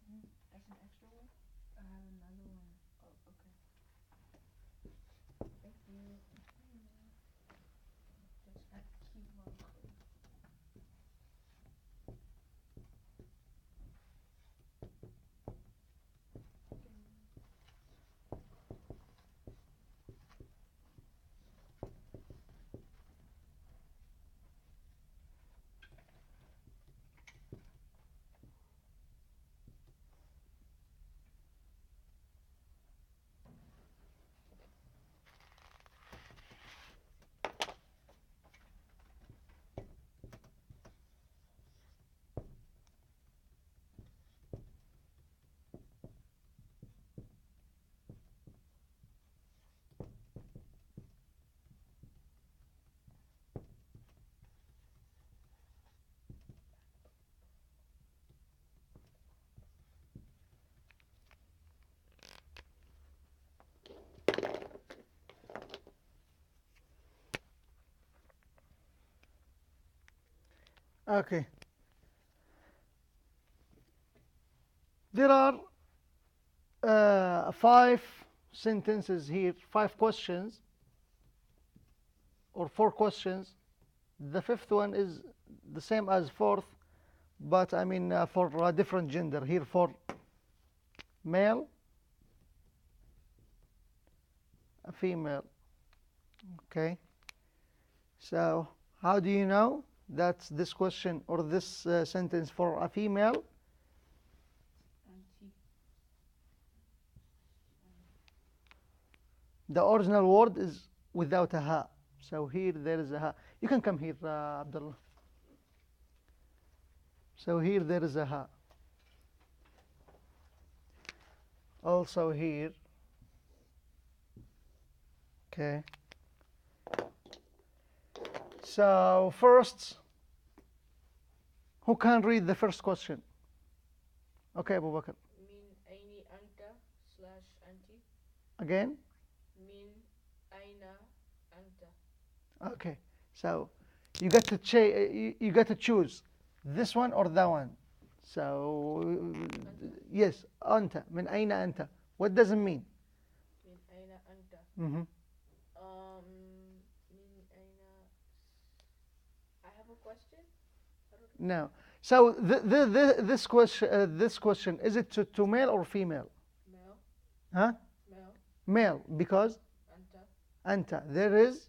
There's an extra one? I have another one. Oh, okay. Thank you. Just add QR code. Okay. There are 5 sentences here, 5 questions or 4 questions. The fifth one is the same as fourth, but I mean for a different gender. Here for male, a female. Okay. So how do you know that's this question or this sentence for a female? Auntie. The original word is without a ha. So here there is a ha. You can come here, Abdullah. So here there is a ha. Also here. Okay. So first, who can read the first question? Okay, Abu Bakr. Min aini anta slash auntie. Again? Min aina anta. Okay. So you got to you got to choose this one or that one. So yes, anta. من أين أنت? What does it mean? Min aina anta. Mm-hmm. Min aina. I have a question. No. So this question is it to male or female? Male. Huh? Male. Male because Anta. anta. There is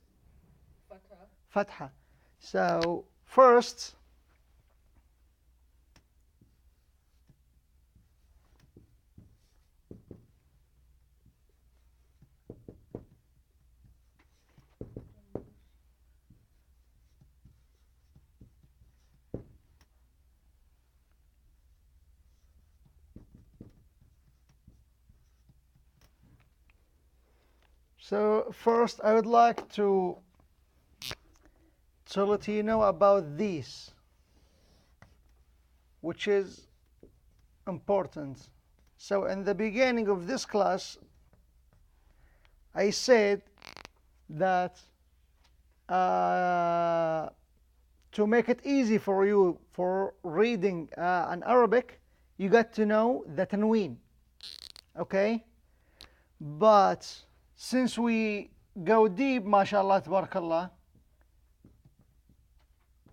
Fatha. fatha. So first, I would like to let you know about this, which is important. So in the beginning of this class, I said that to make it easy for you for reading an Arabic, you got to know the tanween. Okay? But since we go deep, mashallah, tabarakallah,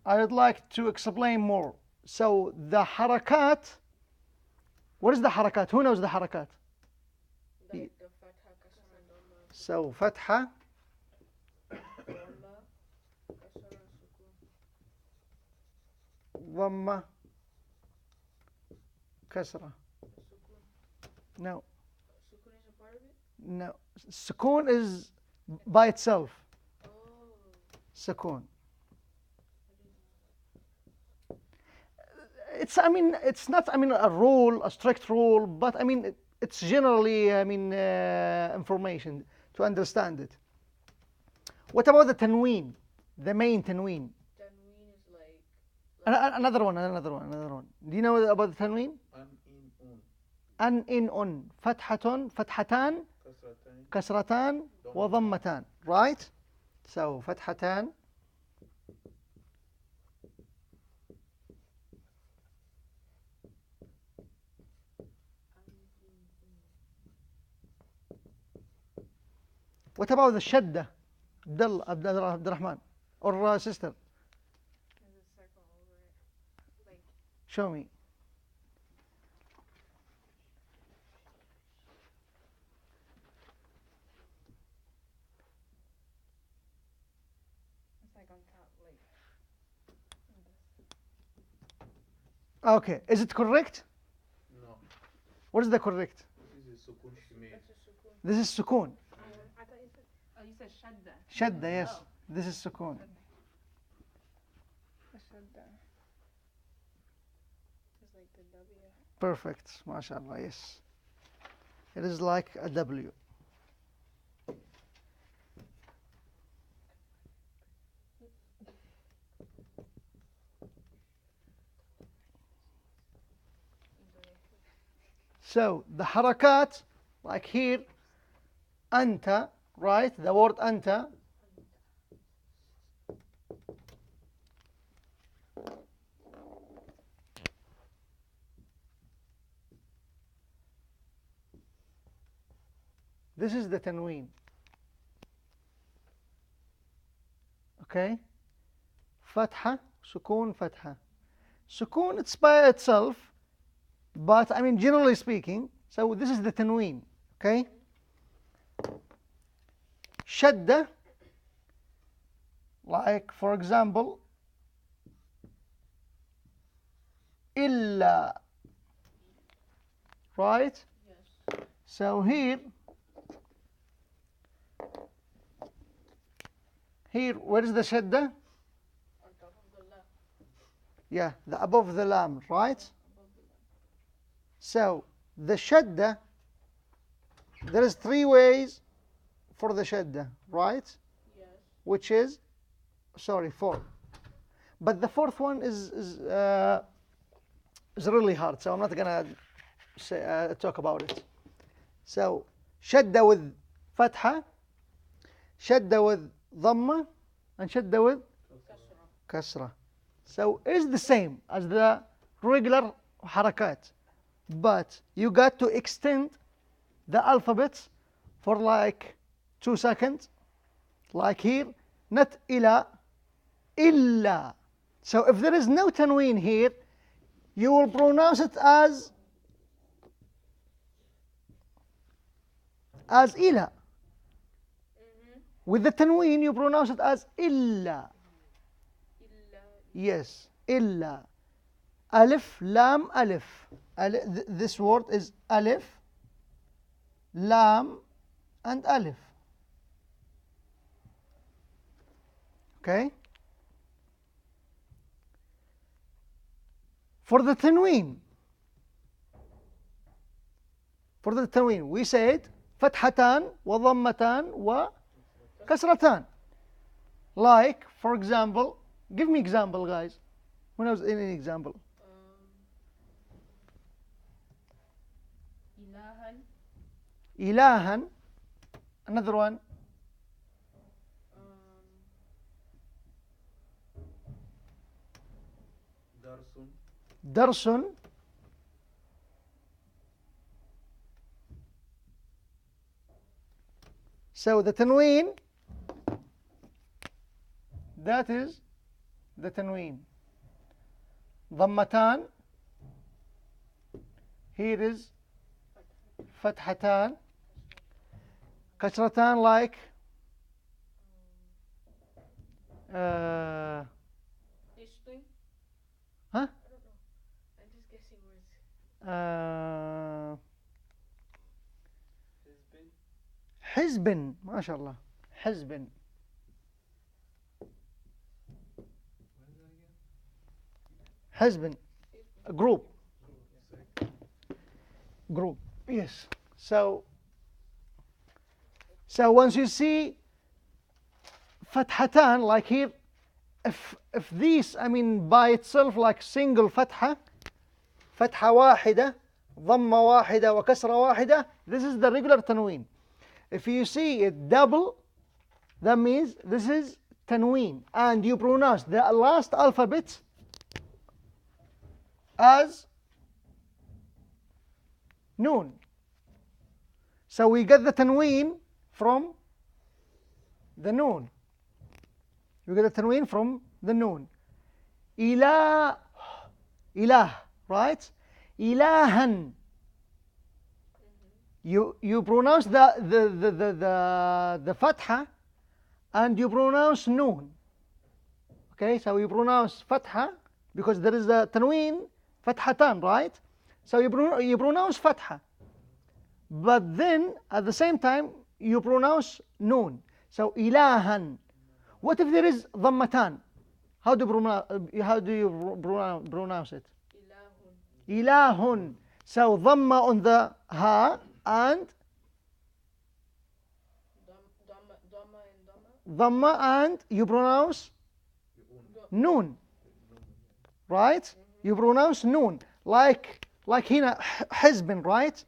I would like to explain more. So the harakat, what is the harakat? Who knows the harakat? The fatha, kasra, dhamma. So fatha, Dhamma, kasra, sukun. dhamma, kasra. Sukun. No, Sukun is a part of it? no. Sukun is by itself. Oh. Sukun. I didn't know. It's, I mean, it's not, I mean, a rule, a strict rule, but I mean, it's generally, I mean, information to understand it. What about the tanween, the main tanween? Tanween is like Another one. Do you know about the tanween? An, in, un. Fathatun, fathatan, kasratan, wa dhammatan. Right? So, fathatan. What about the shadda? Abdurrahman or sister? There's a circle over it. Like, Show me. it's like on top, like, this. Okay, is it correct? No, What is the correct? this is sukun female. That's a sukun. This is sukun. I thought you said, oh, you said shadda. Shadda, yes. Oh. This is sukun. The shadda. It's like the W. Perfect. MashaAllah, yes. It is like a W. So the harakat, like here, anta, right? The word anta. This is the tanween. Okay? Fatha, sukun, fatha. Sukun, it's by itself, but I mean, generally speaking, so this is the tanween. Okay? Shadda, like for example, illa, right? Yes. So here, where is the shadda? On top of the left. Yeah, the above the lam, right? Above the left. So the shadda, there is 3 ways for the shadda, right? Yes. Which is, sorry, 4. But the 4th one is really hard, so I'm not gonna talk about it. So shadda with fatha, shadda with dhamma, and shadda with Kasra. kasra. So it's the same as the regular harakat, but you got to extend the alphabet for like 2 seconds, like here, not ila, illa. So if there is no tanween here, you will pronounce it as ila. With the tanween, you pronounce it as illa. Illa. Yes, illa. Alif, lam, alif. This word is alif, lam, and alif. Okay? For the tanween, we said فتحتان وضمتان وكسرتان. Like, for example, give me example, guys. Who knows any example? Ilahan. Ilahan. Another one. Darsun. Darsun. So the tanween, that is the tanween. Dhammatan, here is fathatan. Kasratan, like Ishti. huh? I don't know. I'm just guessing words. Hizbin. حزب ما شاء الله حزب حزب a group yes so once you see fathatan like here if these I mean by itself like single فتحة واحدة ضمة واحدة وكسرة واحدة, this is the regular tanween. If you see it double, that means this is tanween, and you pronounce the last alphabet as noon. So we get the tanween from the noon. You get the tanween from the noon. Ilah, ilah, right? Ilahan. You pronounce the fatha and you pronounce noon. Okay, so you pronounce fatha because there is a tanween, fathatan, right? So you pronounce fatha. But then at the same time you pronounce noon. So ilahan. What if there is dhammatan? How do you pronounce it? Ilahun. Ilahun. So dhamma on the ha and Dhamma and you pronounce noon. Right? You pronounce noon. Like هنا حزب, right?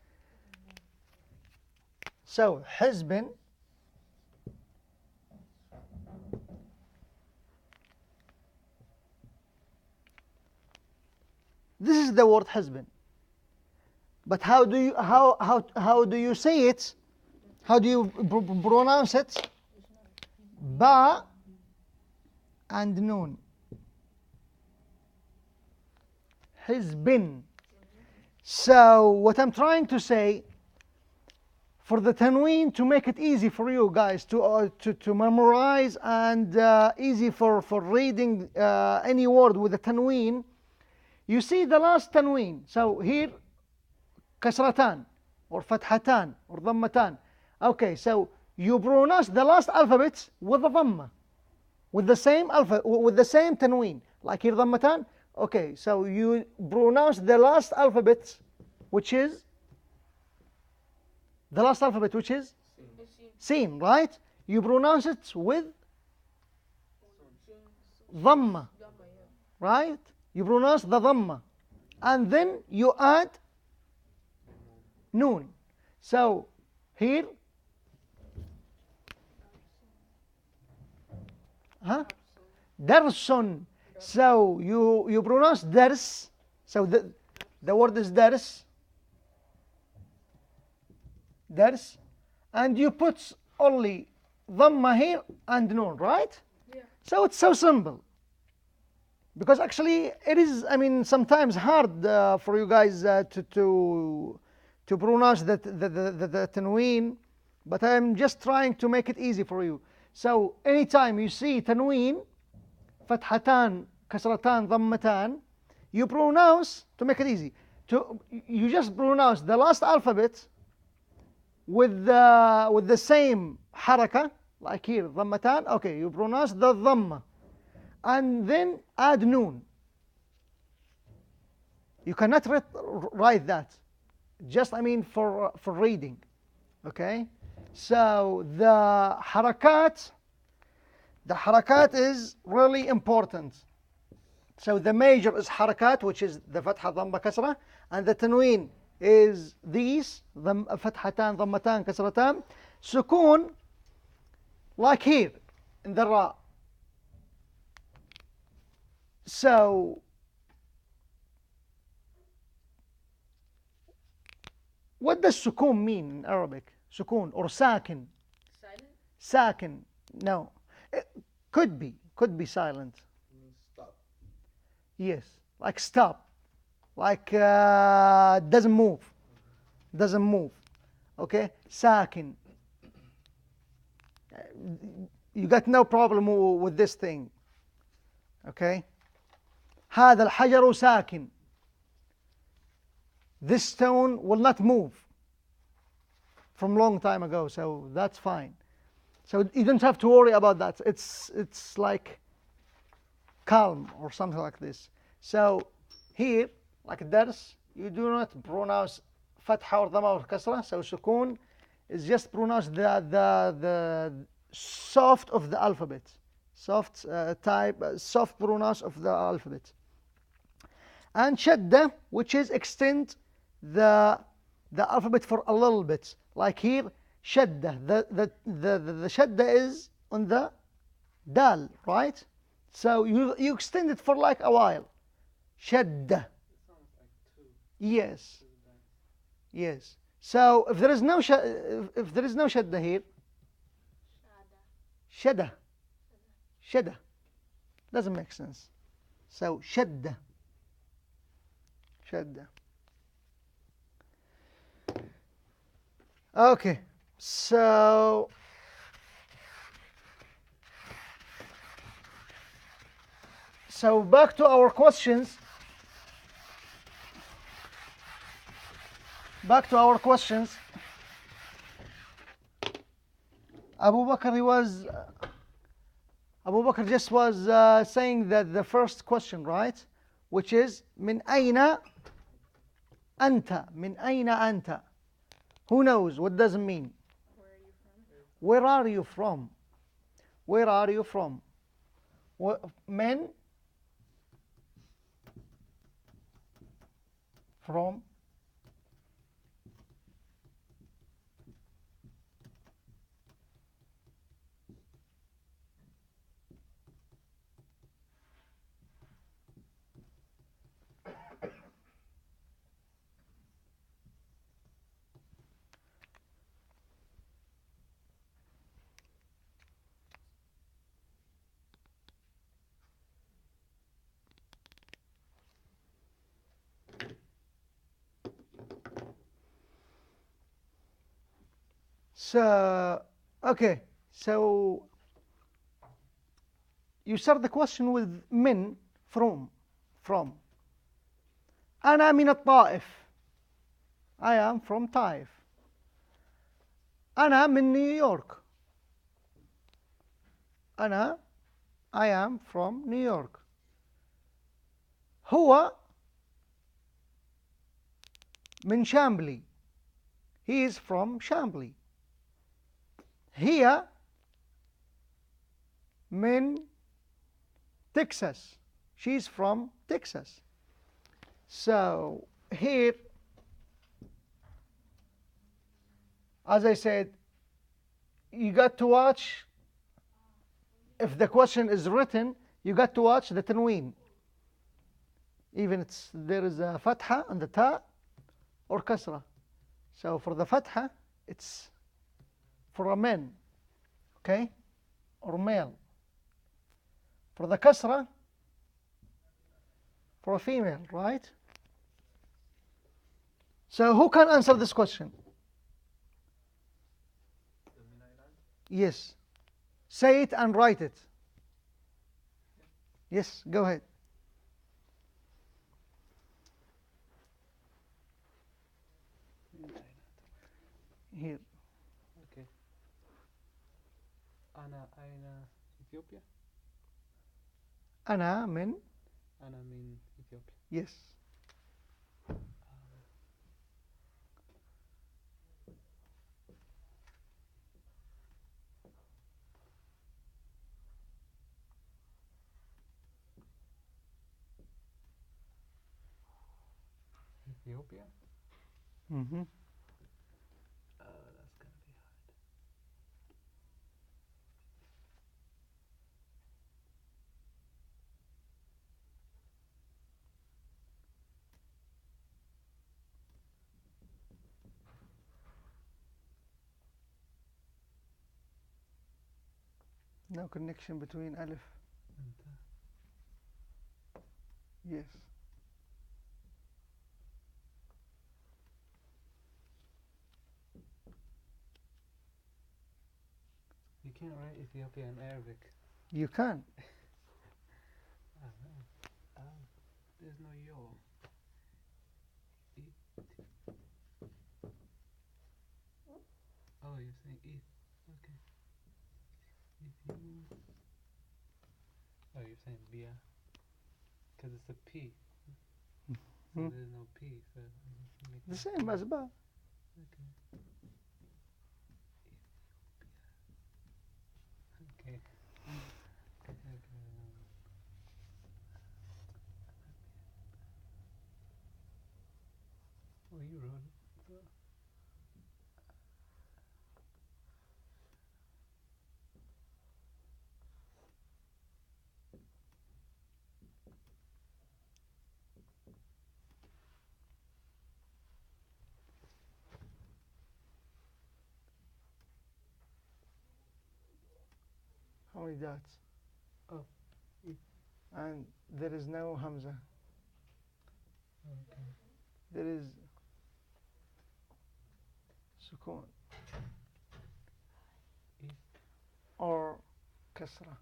So حزب. This is the word حزب. But how do you say it? How do you pronounce it? Ba and noon. حزب. So what I'm trying to say, for the tanween, to make it easy for you guys to memorize and easy for reading any word with the tanween, you see the last tanween. So here kasratan or fathatan or dhammatan. Okay, so you pronounce the last alphabet with the dhamma, with the same tanween. Like here dhammatan. Okay, so you pronounce the last alphabet, which is sin, right? You pronounce it with dhamma, right? You pronounce the dhamma, and then you add noon. So here, darsun. So you pronounce dars. So the word is dars, and you put only dhamma here and noon, right? Yeah. So it's so simple. Because actually it is, I mean, sometimes hard for you guys to pronounce the tanween, but I'm just trying to make it easy for you. So anytime you see tanween, fathatan, kasratan, dhammatan, you pronounce, to make it easy, you just pronounce the last alphabet with the same haraka, like here, dhammatan. Okay, you pronounce the dhamma, and then add noon. You cannot write that. Just, I mean, for reading. Okay? So the harakat is really important. So the major is harakat, which is the fatha, dhamma, kasra, and the tanween is these, fathatan, dhammatan, kasratan. Sukoon, like here in the ra. So what does sukoon mean in Arabic? Sukoon or sakin? Silent. Sakin. No. It could be silent. Stop. Yes. Like stop. Like doesn't move. Okay? Sakin. You got no problem with this thing. Okay? هذا الحجر ساكن. This stone will not move from long time ago, so that's fine. So you don't have to worry about that. It's like calm or something like this. So here, like dars, you do not pronounce fatha or dhamma or kasra. So sukoon is just pronounce the soft of the alphabet, soft soft pronounce of the alphabet. And shadda, which is extend the alphabet for a little bit. Like here, shadda. The shadda is on the dal, right? So you extend it for like a while. Shadda. Yes. So if there is no shadda here, Shada. Shada. Doesn't make sense. So shadda. Shadda. Okay. So back to our questions. Back to our questions. Abu Bakr just was saying that the first question, right? Which is من أين أنت? من أين أنت? Who knows? What does it mean? Where are you from? Where are you from? Where are you from? Men? From? So, okay. So, you start the question with من, from. أنا من الطائف. I am from Taif. أنا من نيويورك. I am from New York. هو من شامبلي. He is from Chambly. هي من Texas. She's from Texas. So here, as I said, you got to watch. If the question is written, you got to watch the tanween. Even there is a fatha on the ta or kasra. So for the fatha, it's for a man, okay, or male. For the kasra, for a female, right? So who can answer this question? Yes. Say it and write it. Yes, go ahead. Here. Okay. أنا أين إثيوبيا؟ أنا من. أنا من إثيوبيا. Yes. Ethiopia? Mm-hmm. That's gonna be hard. No connection between alif. And, Yes. you can't write Ethiopia in Arabic. You can. There's no yo. Oh, you're saying eth. Okay. Oh, you're saying bia. Because it's a P. So Hmm. there's no P. So make The it same as ba. Okay. Okay. Okay. Oh, you wrote it. only that. Oh, it- And there is no Hamza. okay. There is Sukun East. or Kasra.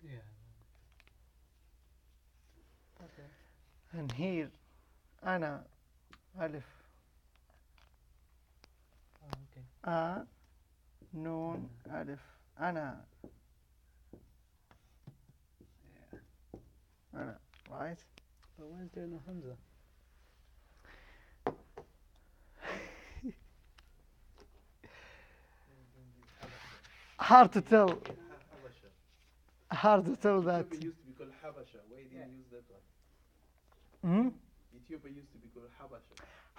Yeah. Okay. And here, Ana, Alif, Oh, okay. A, Noon, Alif, Ana. Yeah. Ana, right? But why is there no Hamza? Hard to tell. Habasha. Hard to tell that. Ethiopia used to be called Habasha. Why didn't you use that one? Hmm? Ethiopia used to be called Habasha.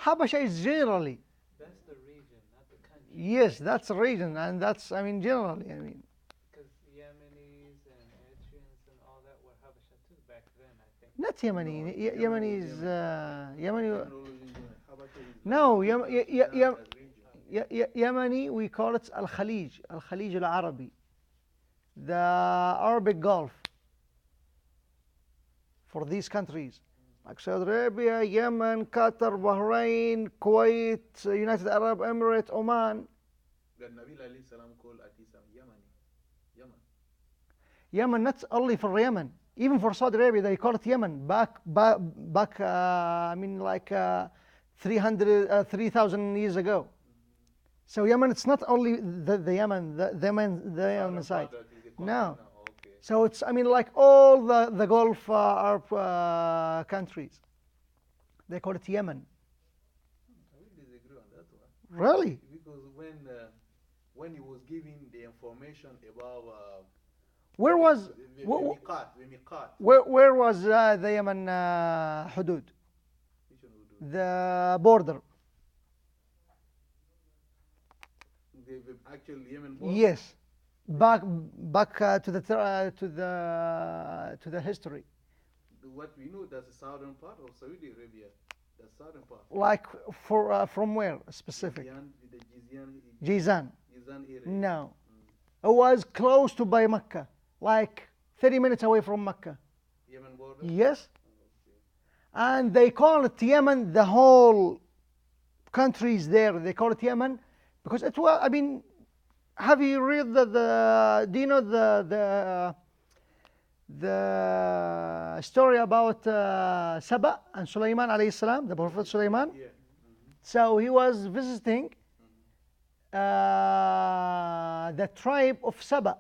Habasha is generally. That's the region, not the country. Yes, that's a region, and that's, I mean, generally, I mean. Because Yemenis and Eritreans and all that were Habasha too back then, I think. Not Yemeni. No, Yemeni is, Yemeni. Habasha is No, like Yem- Ye- Ye- Sudan Yem- as region. Yemeni, we call it Al Khalij, Al Khalij Al Arabi, the Arabic Gulf for these countries like Saudi Arabia, Yemen, Qatar, Bahrain, Kuwait, United Arab Emirates, Oman. That Nabil alayhi salam called Atisam Yemeni. Yemen. Yemen, not only for Yemen, even for Saudi Arabia, they call it Yemen. Back. I mean, like 3,000 years ago. So Yemen, it's not only the Yemen, the Yemen side. That is a No. continent now, okay. So it's, I mean, like all the Gulf Arab countries. They call it Yemen. We disagree on that one. Really? Because when he was giving the information about Where was the wh- Miqat, where was the Yemen hudud? which one would do? The border? The actual Yemen border? Yes. Back to the history. What we know, that's the southern part of Saudi Arabia. The southern part. Like from where specific? The Jizan. Jizan area. No. It was close to by Mecca, like 30 minutes away from Mecca. Yemen border? Yes. Okay. And they call it Yemen, the whole countries there, they call it Yemen because it was, I mean, have you read do you know the story about Saba and Sulaiman alayhi salam, the Prophet Sulaiman? Yeah. So he was visiting the tribe of Saba,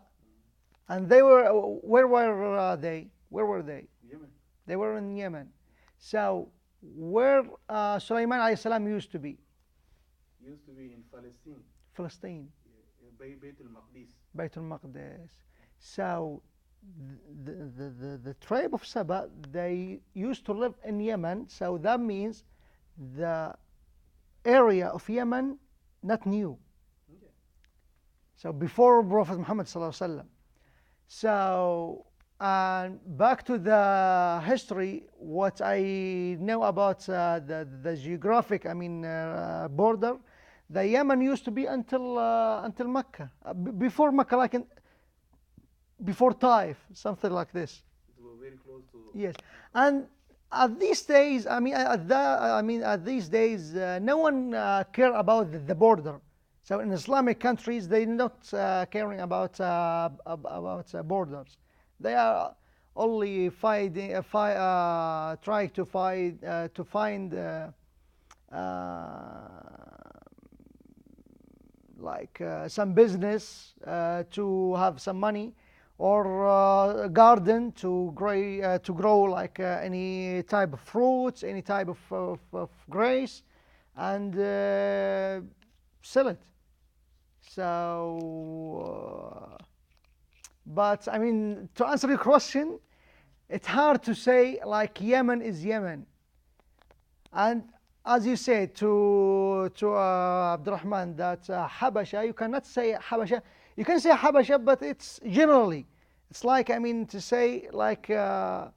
and they were, where were they? Where were they? Yemen. They were in Yemen. So where Sulaiman alayhi salam used to be? Used to be in Palestine. Palestine, Bayt al-Maqdis. Bayt al-Maqdis. So the tribe of Saba, they used to live in Yemen. So that means the area of Yemen not new. Okay. So before Prophet Muhammad sallallahu alaihi wasallam. So and back to the history, what I know about the geographic, I mean border, the Yemen used to be until Mecca, before Mecca, like before Taif, something like this. It was very close to. Yes, and at these days, I mean, at these days, no one care about the border. So in Islamic countries, they're not caring about borders. They are only trying to find like some business to have some money, or a garden to grow like any type of fruits, any type of grace, and sell it. So, but I mean, to answer your question, it's hard to say like Yemen is Yemen. And as you said to Abdurrahman, that Habasha, you cannot say Habasha. You can say Habasha, but it's generally. It's like, I mean, to say like as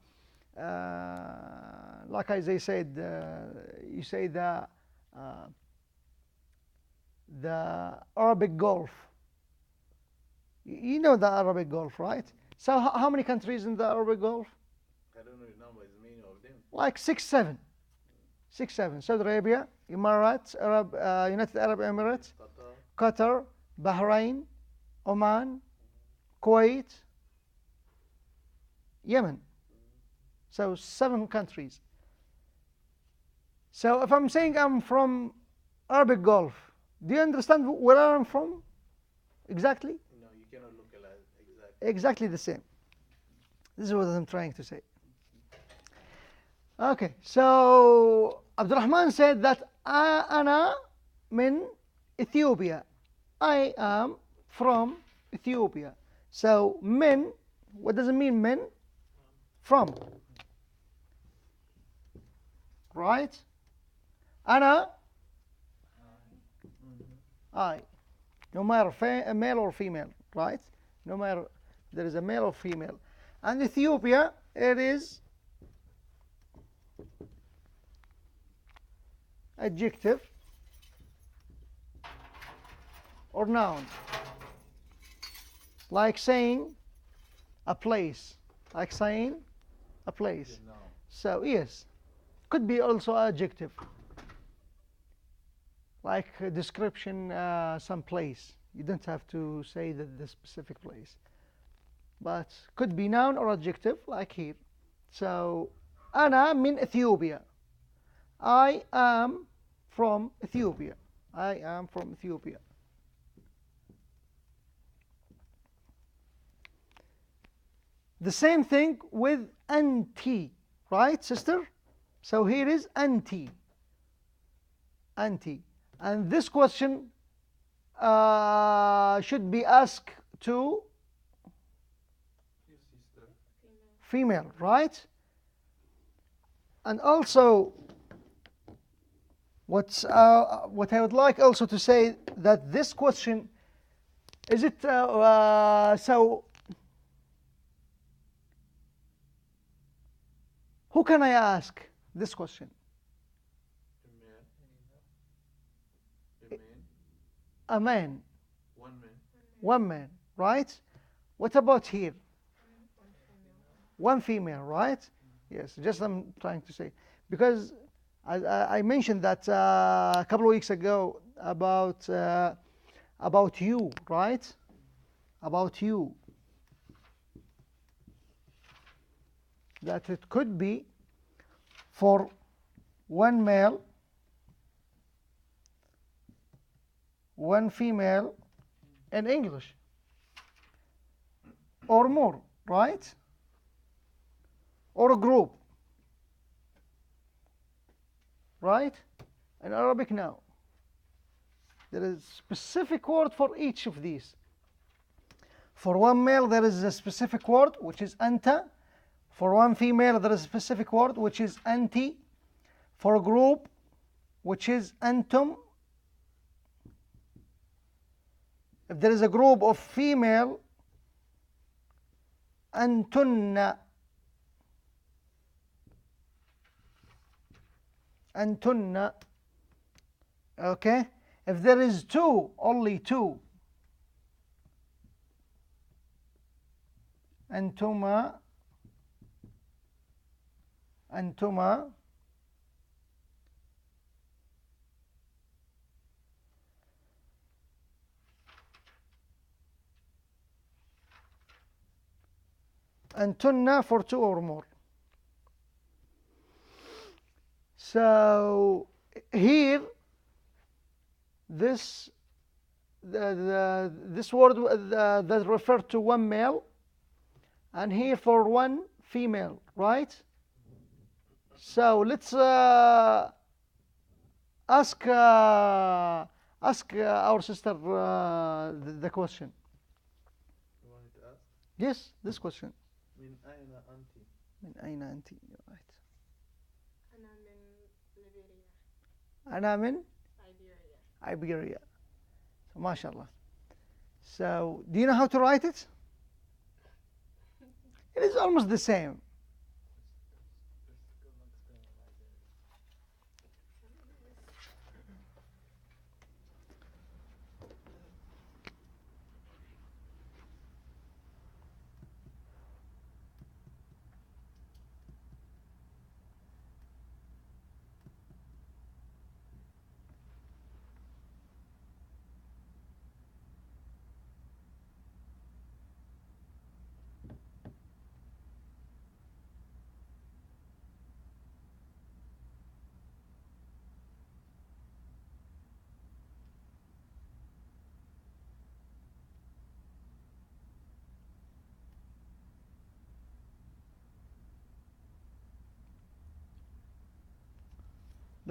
they said, you say the Arabic Gulf. You know the Arabic Gulf, right? So how many countries in the Arabic Gulf? I don't know the numbers, many of them. Like 6, 7. 6, 7. Saudi Arabia, Emirates, United Arab Emirates, Qatar, Qatar, Bahrain, Oman, Kuwait, Yemen. So 7 countries. So if I'm saying I'm from Arabic Gulf, do you understand where I'm from? Exactly? no, you cannot look alike exactly. Exactly the same. This is what I'm trying to say. Okay, so Abdurrahman said that أنا من Ethiopia. I am from Ethiopia. So min, what does it mean min? From. Right? أنا, I. No matter male or female, right? No matter there is a male or female. And Ethiopia, it is adjective or noun. Like saying a place. Like saying a place. No. So yes, could be also adjective. Like a description, some place. You don't have to say that the specific place. But could be noun or adjective, like here. So, أنا من Ethiopia. I am from Ethiopia. I am from Ethiopia. The same thing with anti, right, sister? So here is anti. Anti. And this question should be asked to Your sister. female, right? And also, what I would like also to say that this question, is it so? Who can I ask this question? A man. A man, One man. one man, right? What about here? One female, right? Yes, just I'm trying to say. Because I mentioned that a couple of weeks ago about you, right? About you. That it could be for one male, one female in English, or more, right? Or a group, right? In Arabic now. There is a specific word for each of these. For one male, there is a specific word, which is anta. For one female, there is a specific word, which is anti. For a group, which is antum. If there is a group of female, antunna. Antunna. Okay? If there is two, only two. Antuma. Antuma. Antunna for two or more. So here, this this word that referred to one male, and here for one female, right? So let's ask our sister the question. You wanted to ask? Yes, this question. Min aina anti. من أين أنت? Right. أنا من Liberia. أنا من Liberia. Iberia. So, mashallah. So, do you know how to write it? It is almost the same.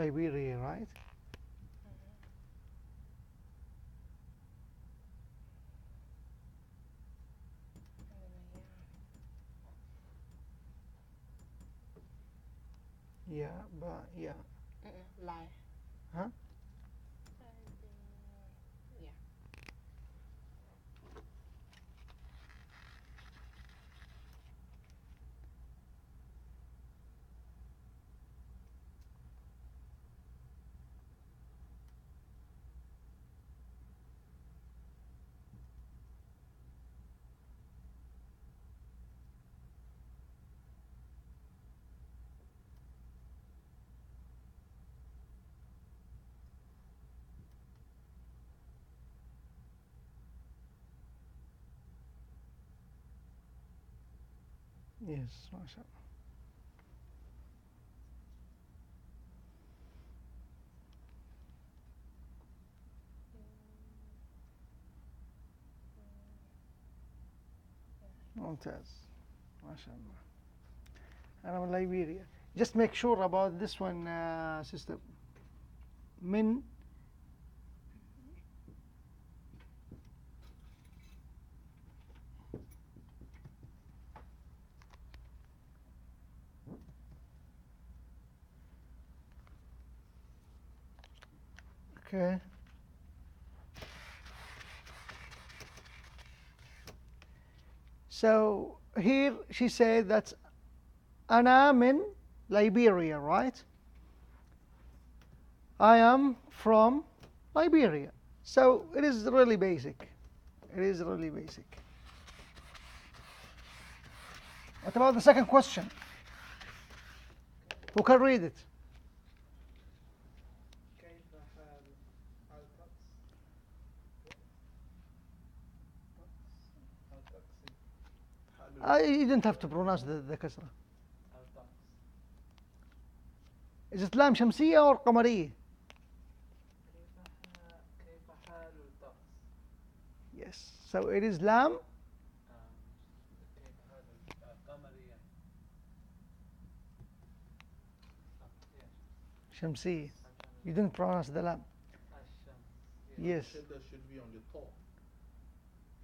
Liberia, right? Yeah, but yeah. Lie. Huh? Yeah. Yes, mashallah. ممتاز. MashaAllah. And I'm in Liberia. Just make sure about this one, sister. Min. Okay. So here she said that أنا من Liberia, right? I am from Liberia. So it is really basic. It is really basic. What about the second question? Who can read it? كيف حال الطقس؟ الطقس You didn't have to pronounce the كسرة. الطقس Is it لام شمسية or قمرية? كيف حال الطقس؟ Yes. So it is لام كيف حال قمريا؟ شمسية. You didn't pronounce the لام. الشمس. Yes. Shadda should be on the top.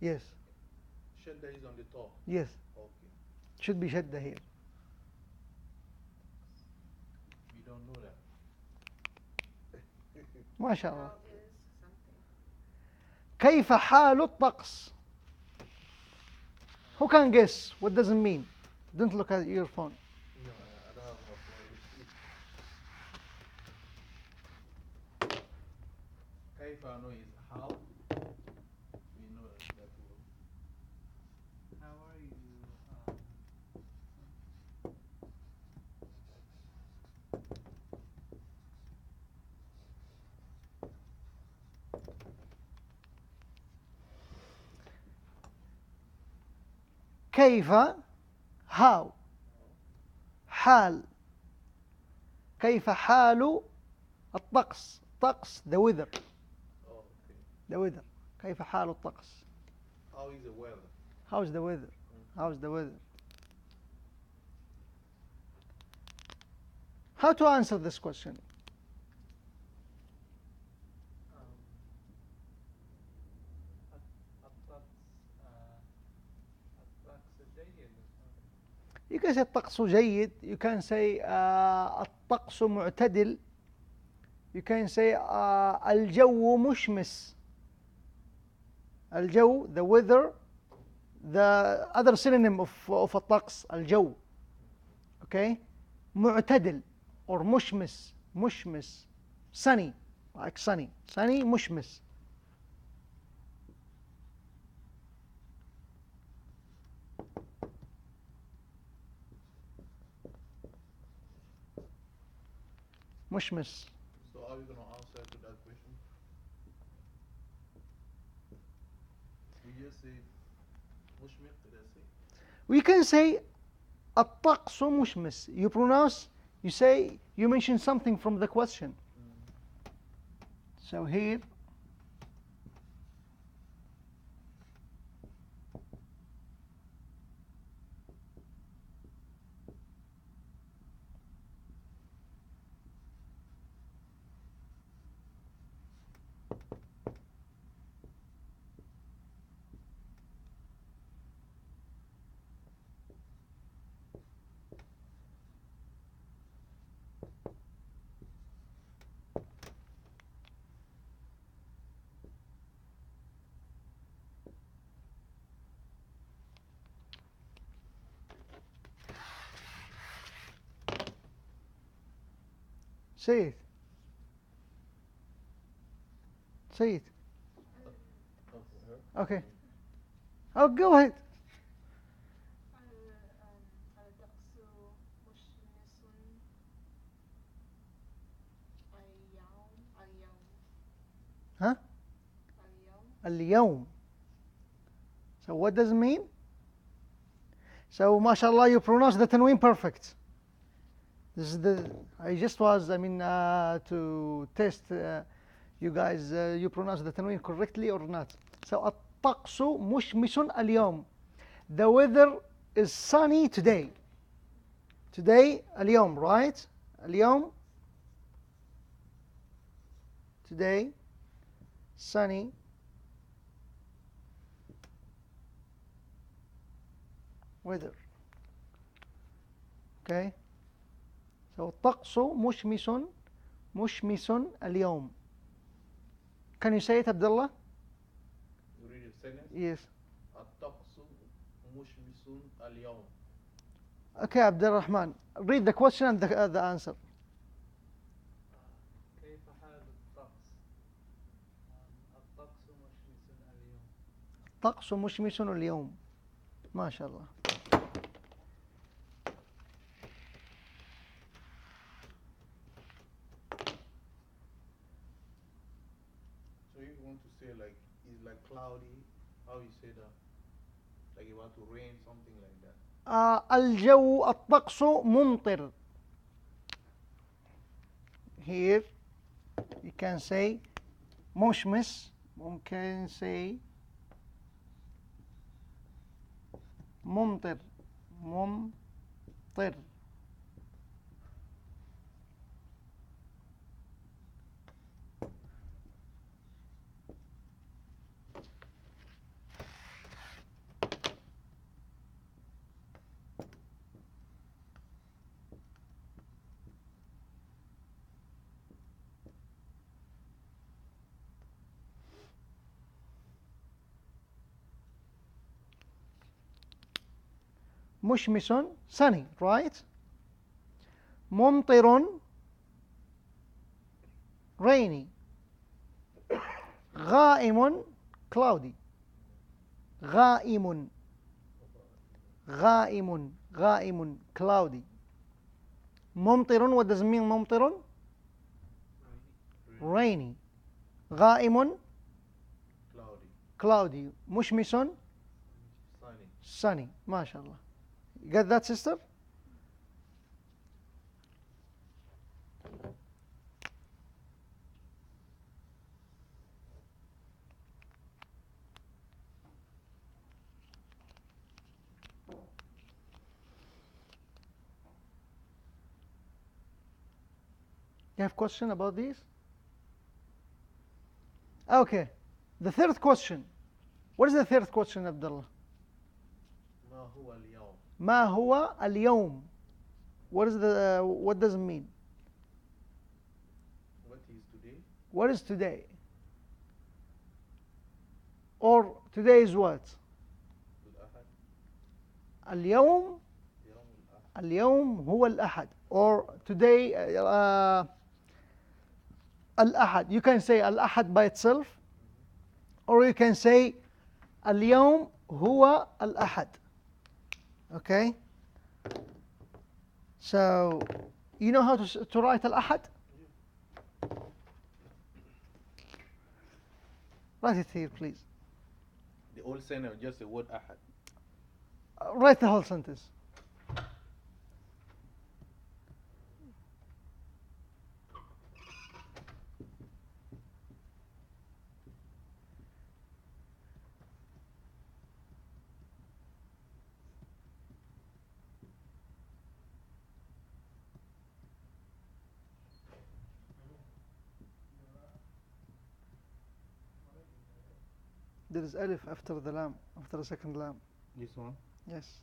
Yes. Shadda is on the top. Yes. Okay. Should be شدة here. We don't know that. ما شاء الله. How is something? كيف حال الطقس? Who can guess? What does it mean? Don't look at your phone. No, I don't have a point. Kaifa I know is how. We know that word. How are you? كيف how حال كيف حال الطقس طقس the weather Oh, okay. the weather كيف حال الطقس How is the weather? how's the weather how's the weather how to answer this question الطقس الطقس جيد. you can say الطقس جيد you can say الطقس معتدل you can say الجو مشمس الجو the weather the other synonym of الطقس الجو okay معتدل or مشمس مشمس sunny like sunny sunny مشمس مشمس So are we going to answer to that question? We just say mushmiq, did I say? we can say الطقس مشمس you pronounce you say you mention something from the question so here Say it. Say it. Okay. Oh, go ahead. الطقس مشمس اليوم Huh? اليوم اليوم. So what does it mean? So mashallah, you pronounce the tanween perfect. This is the, I just was, to test you guys, you pronounce the tanween correctly or not. So الطقس مشمس اليوم. The weather is sunny today. Today, اليوم, right? اليوم. Today, sunny. Weather. Okay. So الطقس مشمس اليوم. Can you say it, Abdullah? You read the sentence. Yes. الطقس مشمس اليوم. Okay, Abdul Rahman. Read the question and the answer. كيف حال الطقس؟ الطقس مشمس اليوم. الطقس مشمس اليوم. ما شاء الله. So you want to say like it's like cloudy, how you say that? Like you want to rain, something like that. الجو الطقس ممطر. Here you can say مشمس. ممكن say ممطر. ممطر. مشمس sunny, right? ممطر rainy. غائم cloudy. غائم cloudy. ممطر, what does it mean ممطر? Rainy. غائم cloudy. مشمس sunny. ما شاء الله. You got that, sister? You have question about this? Okay. The third question. What is the third question, Abdullah? ما هو اليوم. ما هو اليوم? What is the what does it mean? What is today? What is today? Or today is what? الأحد. اليوم. يوم الأحد. اليوم هو الأحد. Or today الأحد. You can say الأحد by itself. Or you can say اليوم هو الأحد. Okay? So, you know how to write الأحد? Write it here, please. The whole sentence, just the word أحد. Write the whole sentence. There is alif after the lam, after the second lam. This one? Yes.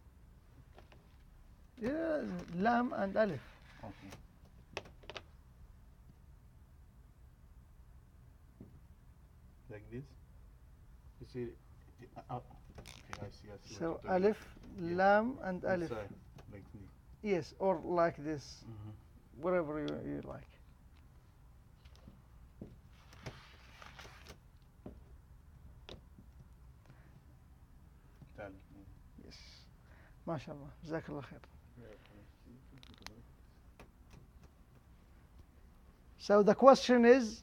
Yeah, lam and alif. Okay. Like this? You see, okay, I see. So what you're talking alif, Yeah. lam and about. alif. Inside, like this. Yes, or like this, whatever you like. محل. Yes. MashaAllah. Jazakallah khair. So the question is,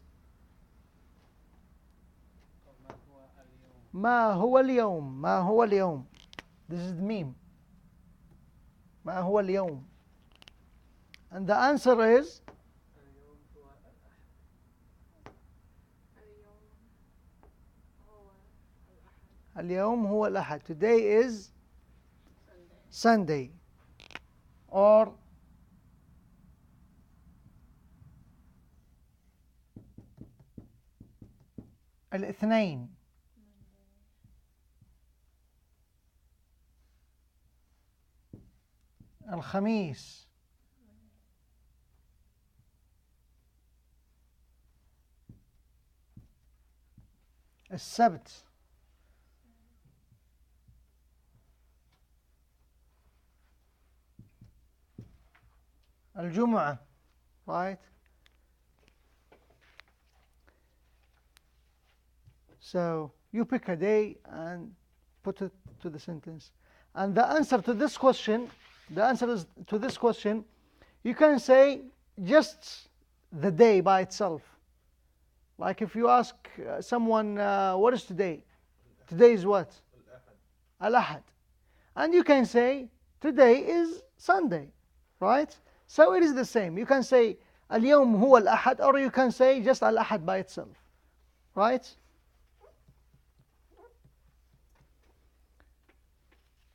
ما هو اليوم؟ ما هو اليوم? This is the meme. ما هو اليوم? And the answer is اليوم هو الأحد. اليوم هو الأحد. اليوم هو الأحد. Today is Sunday. Sunday. Or الاثنين. الخميس. السبت. الجمعة. Right? So you pick a day and put it to the sentence. And the answer to this question, the answer is to this question, you can say just the day by itself. Like if you ask someone, what is today? Today is what? Al-Ahad. And you can say, today is Sunday, right? So it is the same. You can say, اليوم هو الأحد, or you can say just Al-Ahad by itself, right?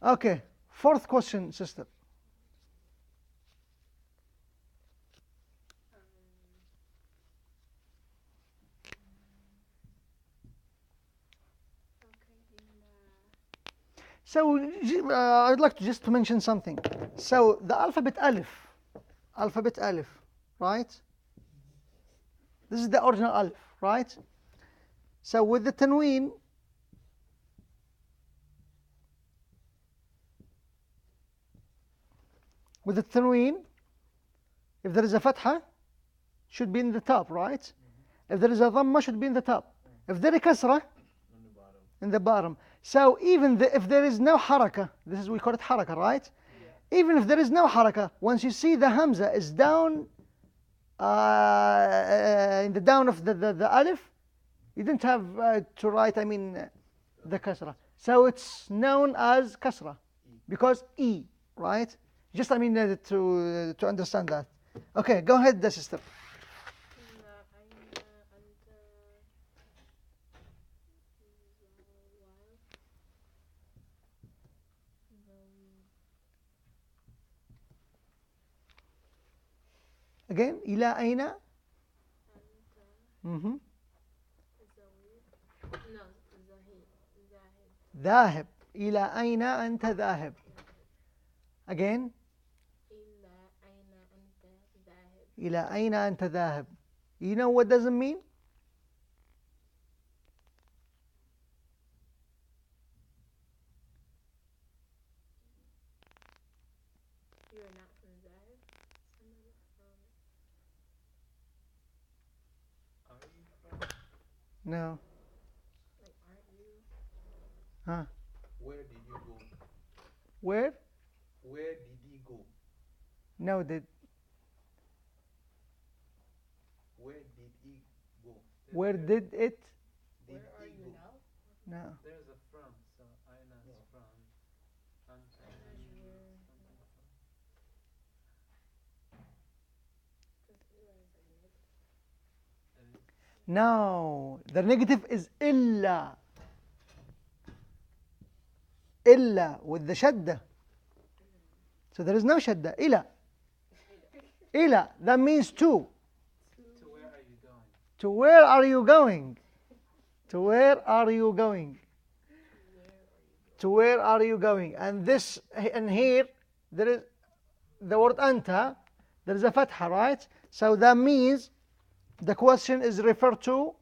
Okay, fourth question, sister. So I'd like to just mention something. So the alphabet Alif, right? This is the original Alif, right? So with the tanween, if there is a fatha, should be in the top, right? If there is a dhamma, should be in the top. If there is kasra, in the bottom. So even if there is no haraka, this is, we call it haraka, right? Yeah. Even if there is no haraka, once you see the hamza is down, in the down of the alif, you didn't have to write, the kasra. So it's known as kasra, because E, right? Just, to understand that. Okay, go ahead, the sister. Again, إلى أين؟ ذاهب. إلى أين أنت ذاهب؟ Again. إلى أين أنت ذاهب? You know what does it mean? You're not from Zahid? Are you from? No. Like, aren't you? Huh? Where did you go? Where? Where did he go? No, did. Where did he go? Where did it? Did Where are he you go? now? No. There's a from, so Aina is from. Anta is something from. No. The negative is إلا. إلا with the shadda. So there is no shadda. إلى. إلى. That means to. To where are you going? To where are you going? To where are you going? To where are you going? And this, and here, there is the word anta, there is a fatha, right? So that means the question is referred to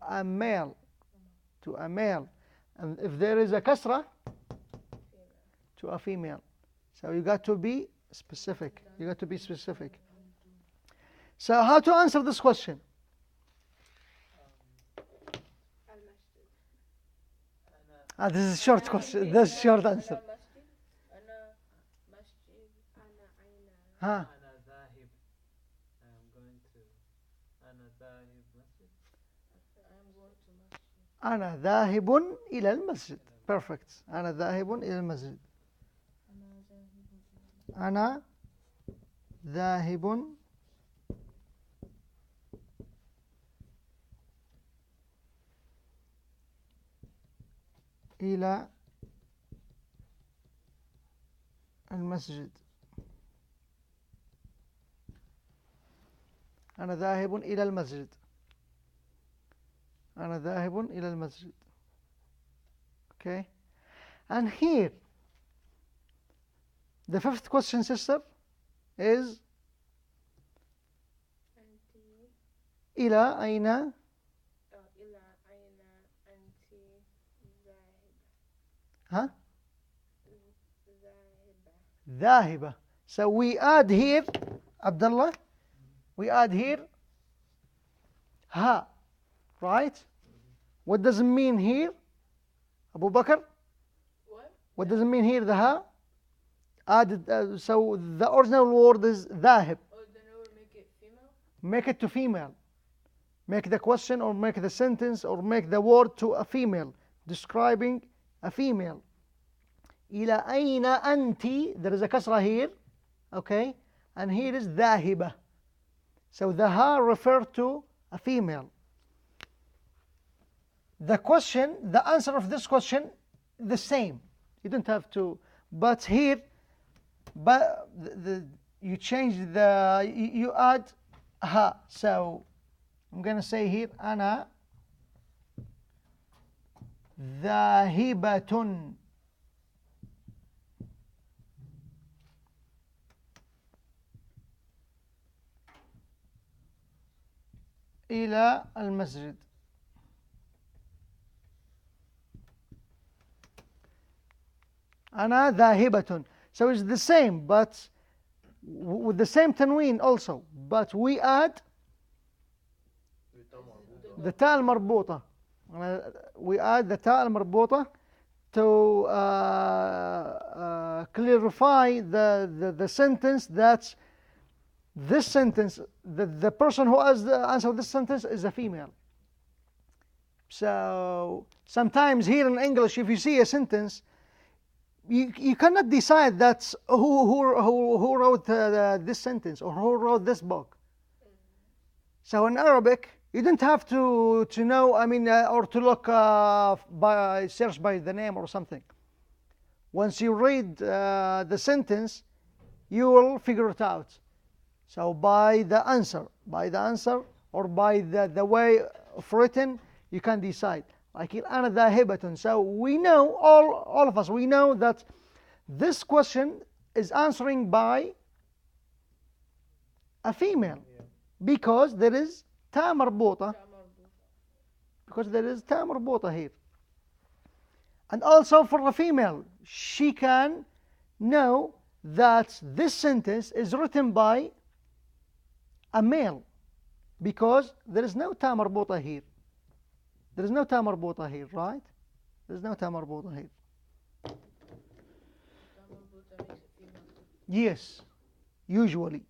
a male. To a male. And if there is a kasra, to a female. So you got to be specific. You got to be specific. So how to answer this question? أنا This is short question. This is short answer. أنا مسجد أنا أين ها أنا ذاهب. I'm going to. أنا ذاهب مسجد. I'm going to masjid. أنا ذاهب إلى المسجد. Perfect. أنا ذاهب إلى المسجد. أنا ذاهب إلى المسجد. أنا ذاهب إلى المسجد. أنا ذاهب إلى المسجد. Okay. And here, the fifth question, sister, is أنت إلى أين إلى أين أنت ذاهبة ها ذاهبة ذاهبة. So we add here, Abdullah, we add here ha, right? What does it mean here, Abu Bakr? What does it mean here, the ha? Added, so the original word is ذاهب. Oh, then it would make it female? Make it to female. Make the question or make the sentence or make the word to a female, describing a female. إلى أين أنت? There is a kasra here, okay? And here is ذاهبة. So the ha refer to a female. The question, the answer of this question, the same. You don't have to, but here, but you change the, you add ha. So I'm going to say here, أنا ذاهبة إلى المسجد. أنا ذاهبة. So it's the same, but with the same tanween also. But we add the ta المربوطة. We add the ta المربوطة to clarify the sentence that this sentence, the person who has the answer of this sentence is a female. So sometimes here in English, if you see a sentence, you cannot decide that's who wrote this sentence or who wrote this book. So in Arabic, you don't have to know, I mean, or to look by search by the name or something. Once you read the sentence, you will figure it out. So by the answer or by the way of written, you can decide. Like أنا ذاهبة. So we know, all of us, we know that this question is answering by a female, because there is ta مربوطة. Because there is ta مربوطة here. And also for a female, she can know that this sentence is written by a male, because there is no ta مربوطة here. There is no ta مربوطة here, right? There is no ta مربوطة here. Yes, usually,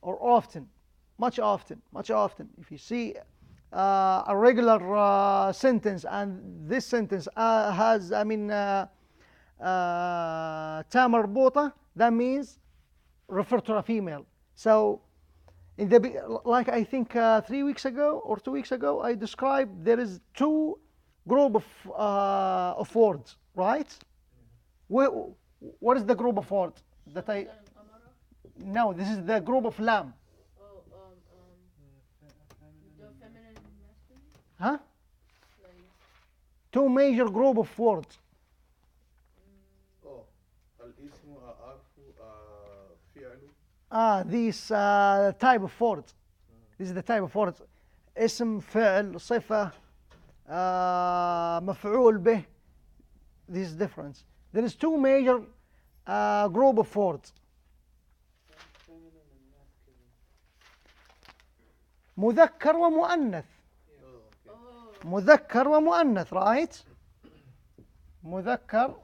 or often, much often. If you see a regular sentence and this sentence has, I mean, ta مربوطة, that means refer to a female. So, like I think 3 weeks ago or 2 weeks ago, I described there is two group of words, right? What is the group of words that I? No, this is the group of lam. Oh, the feminine and masculine? Huh? Like, Two major group of words. Oh, الاسم حرف فعل. These type of words. This is the type of words. اسم, فعل, صفة, مفعول به. This is difference. There is two major group of words. مذكر ومؤنث. Oh, okay. oh, مذكر ومؤنث right مذكر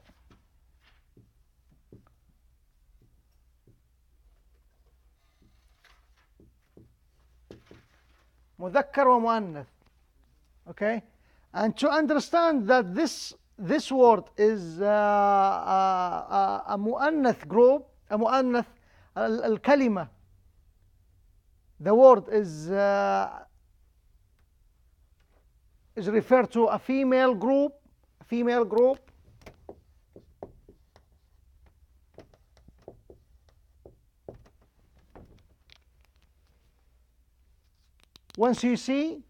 مذكر ومؤنث okay and to understand that this word is a مؤنث group a مؤنث الكلمة the word is referred to a female group once you see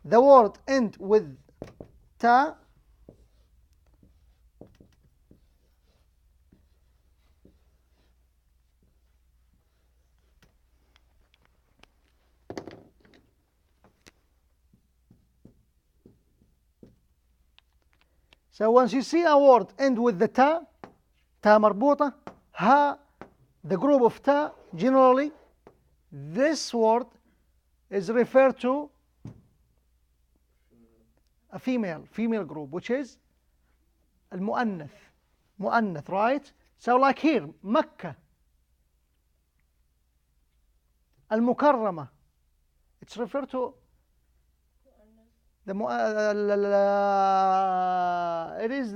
the word end with ta so once you see a word end with the ta مربوطة ha the group of ta generally this word is referred to a female group which is المؤنث مؤنث right so like here مكة المكرمة it's referred to the it is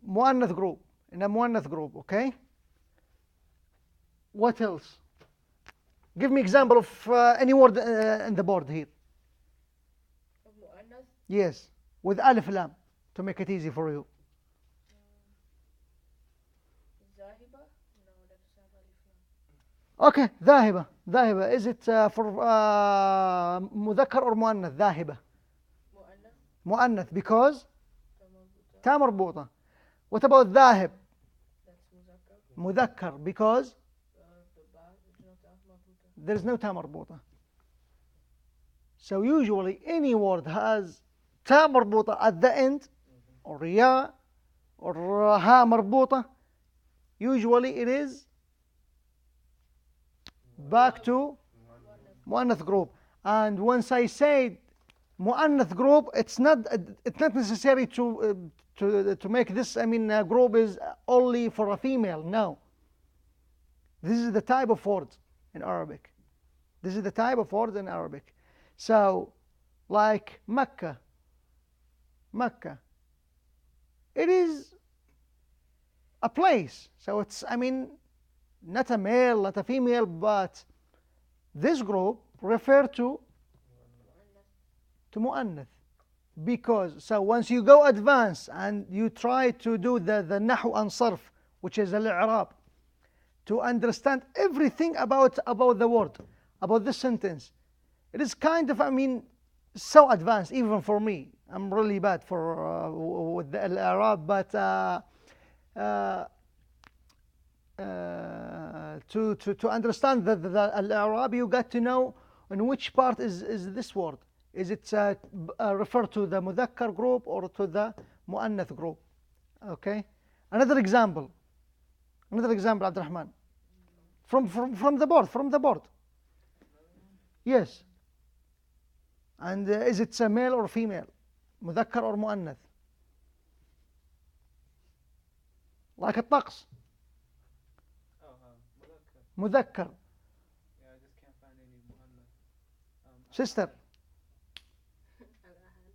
مؤنث group in a مؤنث group okay what else give me example of any word in the board here of مؤنث. yes with alif lam to make it easy for you ذاهبة. No, that doesn't have alif lam. okay ذاهبة is it for مذكر or مؤنث ذاهبة مؤنث. مؤنث because مربوطة. تا مربوطة what about ذاهب That's مذكر. مذكر because The ba is not مربوطة. there is no تا مربوطة so usually any word has تا مربوطة at the end or يا or ها مربوطة usually it is back to مؤنث group and once I say مؤنث group it's not necessary to make this group is only for a female no this is the type of word in Arabic this is the type of word in Arabic so like Mecca it is a place so it's not a male not a female but this group refer to مؤنث because so once you go advance and you try to do the نحو and صرف which is al-i'rab to understand everything about the word about this sentence it is kind of so advanced even for me I'm really bad for with the al-i'rab but to understand the al-i'rab you got to know in which part is this word is it referred to the مذكر group or to the مؤنث group okay another example عبد الرحمن from the board yes and is it a male or female مذكر or مؤنث like الطقس مذكر Yeah, I just can't find any مؤنث. sister الأهل.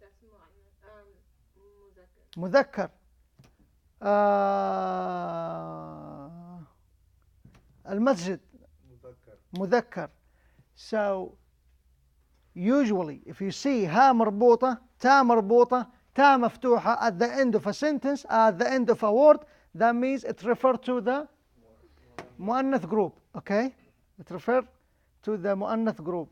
That's مذكر. مذكر المسجد مذكر so usually if you see ها مربوطة تا مربوطة تا مفتوحة at the end of a sentence at the end of a word that means it refers to the مؤنث group okay it refers to the مؤنث group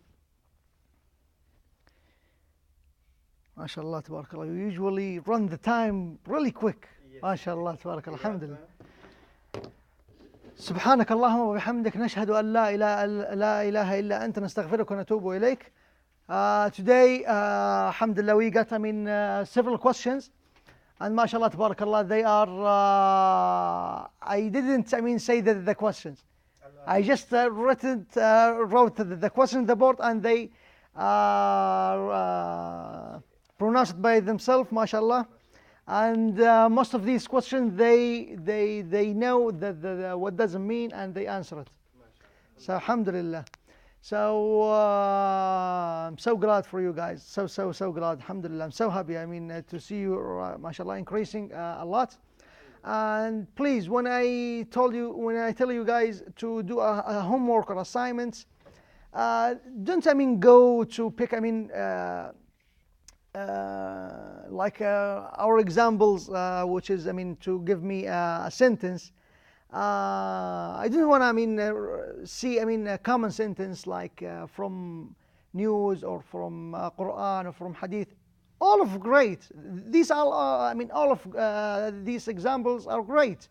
ما شاء الله تبارك الله you usually run the time really quick ما شاء الله تبارك الله الحمد لله سبحانك اللهم وبحمدك نشهد أن لا إله إلا أنت نستغفرك ونتوب إليك today alhamdulillah we got several questions and ما شاء الله تبارك الله they are I didn't say the questions I just wrote the question on the board, and they pronounced it by themselves, mashallah. And most of these questions, they know what does it mean, and they answer it. So alhamdulillah. So I'm so glad for you guys. So glad. Alhamdulillah. I'm so happy. I mean, to see you, mashallah, increasing a lot. And please, when I tell you guys to do a homework or assignments, don't go to pick. Like our examples, which is to give me a sentence. I don't want to see a common sentence like from news or from Quran or from Hadith. All of great. These are all of these examples are great.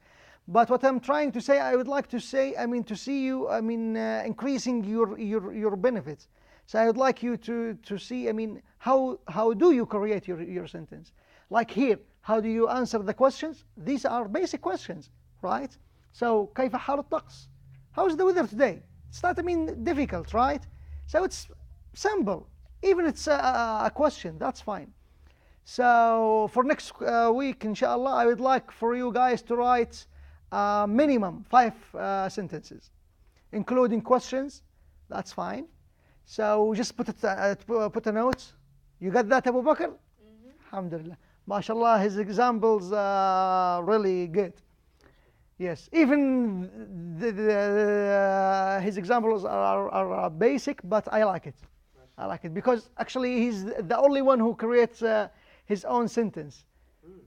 But what I'm trying to say, I would like to say, to see you, increasing your benefits. So I would like you to see, how do you create your sentence? Like here, how do you answer the questions? These are basic questions, right? So كيف حال الطقس? How's the weather today? It's not difficult, right? So it's simple. Even it's a question, that's fine. So for next week, inshallah, I would like for you guys to write minimum 5 sentences, including questions. That's fine. So just put a note. You got that, Abu Bakr? Alhamdulillah. MashaAllah, his examples are really good. Yes, even his examples are basic, but I like it. I like it because actually he's the only one who creates his own sentence.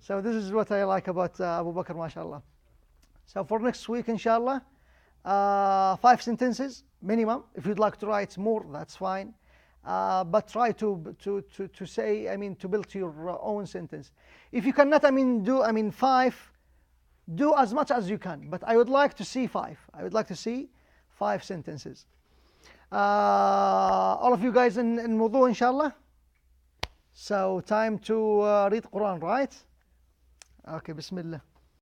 So this is what I like about Abu Bakr, mashallah. So for next week, inshallah, 5 sentences minimum. If you'd like to write more, that's fine. But try to say, to build your own sentence. If you cannot, do 5. Do as much as you can, but I would like to see 5. I would like to see 5 sentences. All of you guys in wudu, inshallah. So time to read Quran, right? Okay, Bismillah.